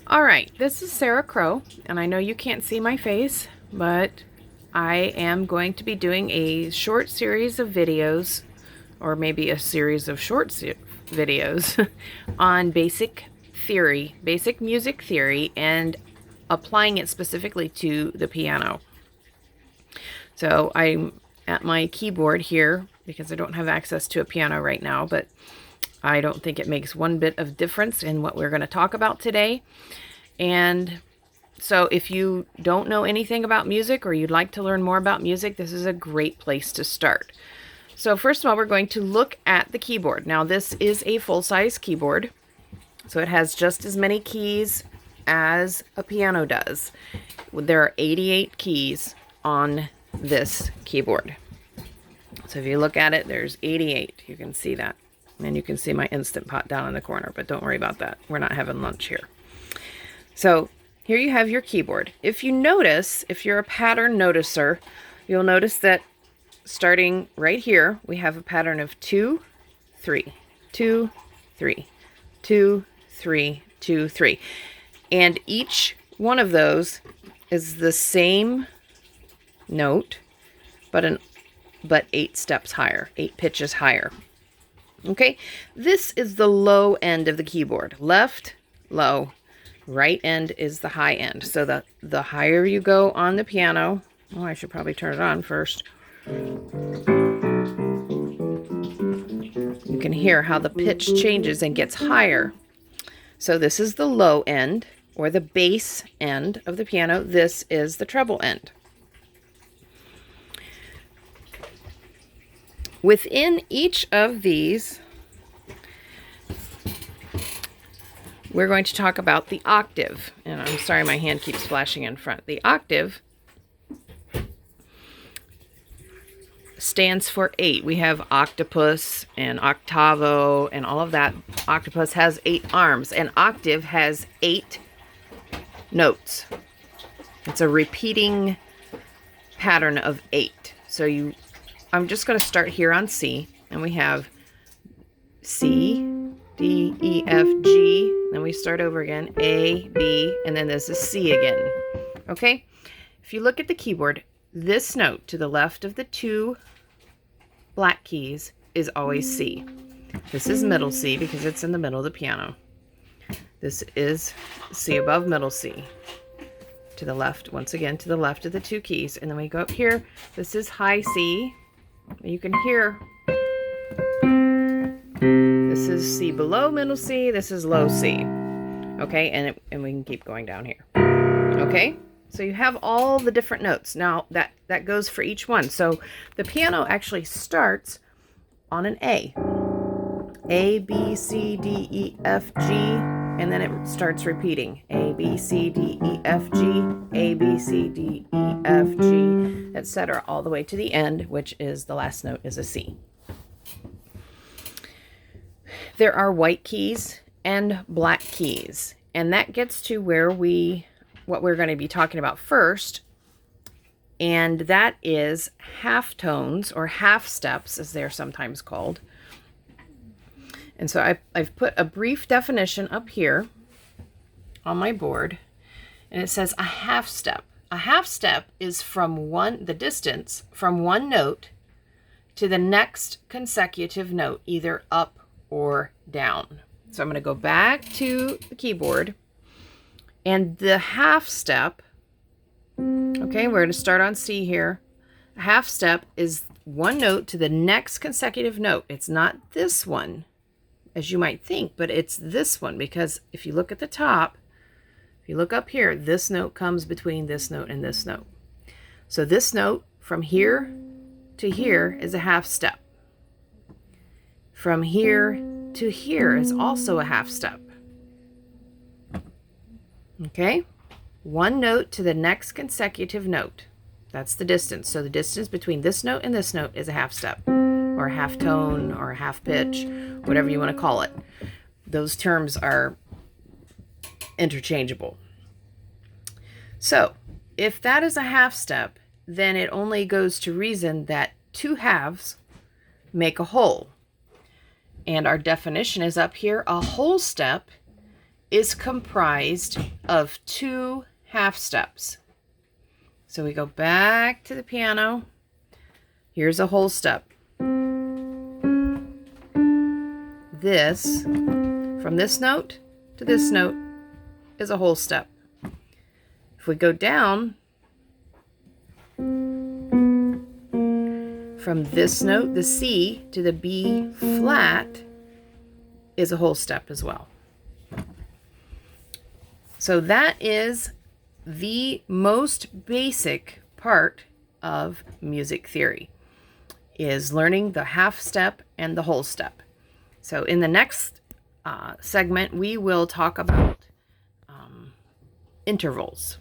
All right, this is Sarah Crow, and I know you can't see my face, but I am going to be doing a short series of videos, or maybe a series of videos, on basic theory, basic music theory, and applying it specifically to the piano. So I'm at my keyboard here because I don't have access to a piano right now, but I don't think it makes one bit of difference in what we're going to talk about today. And so if you don't know anything about music or you'd like to learn more about music, this is a great place to start. So first of all, we're going to look at the keyboard. Now this is a full-size keyboard, so it has just as many keys as a piano does. There are 88 keys on this keyboard. So if you look at it, there's 88. You can see that. And you can see my Instant Pot down in the corner, but don't worry about that. We're not having lunch here. So here you have your keyboard. If you notice, if you're a pattern noticer, you'll notice that starting right here, we have a pattern of 2, 3, 2, 3, 2, 3, 2, 3. And each one of those is the same note, but 8 steps higher, 8 pitches higher. Okay, this is the low end of the keyboard. Left, low. Right end is the high end. So the higher you go on the piano, oh, I should probably turn it on first. You can hear how the pitch changes and gets higher. So this is the low end, or the bass end of the piano. This is the treble end. Within each of these, we're going to talk about the octave. And I'm sorry, my hand keeps flashing in front. The octave stands for 8. We have octopus and octavo and all of that. Octopus has 8 arms, and octave has 8 notes. It's a repeating pattern of 8. So I'm just going to start here on C, and we have C, D, E, F, G. Then we start over again, A, B, and then there's a C again. Okay? If you look at the keyboard, this note to the left of the 2 black keys is always C. This is middle C because it's in the middle of the piano. This is C above middle C. To the left, once again, to the left of the 2 keys. And then we go up here. This is high C. You can hear this is C below middle C. This is low C. Okay, and we can keep going down here. Okay, so you have all the different notes. Now that goes for each one. So the piano actually starts on an A. A, B, C, D, E, F, G, and then it starts repeating. A, B, C, D, E, F, G, A, B, C, D, E, F, G, etc. all the way to the end, which is the last note is a C. There are white keys and black keys, and that gets to what we're going to be talking about first, and that is half tones, or half steps as they're sometimes called. And so I've put a brief definition up here on my board, and it says a half step. A half step is the distance from one note to the next consecutive note, either up or down. So I'm going to go back to the keyboard, and the half step, okay, we're going to start on C here. A half step is one note to the next consecutive note. It's not this one, as you might think, but it's this one, because if you look at the top, if you look up here, this note comes between this note and this note. So this note from here to here is a half step. From here to here is also a half step. Okay? One note to the next consecutive note. That's the distance. So the distance between this note and this note is a half step, or a half tone, or a half pitch, whatever you want to call it. Those terms are interchangeable. So if that is a half step, then it only goes to reason that 2 halves make a whole. And our definition is up here. A whole step is comprised of 2 half steps. So we go back to the piano. Here's a whole step. This, from this note to this note, is a whole step. If we go down, from this note, the C, to the B flat, is a whole step as well. So that is the most basic part of music theory, is learning the half step and the whole step. So in the next segment, we will talk about intervals.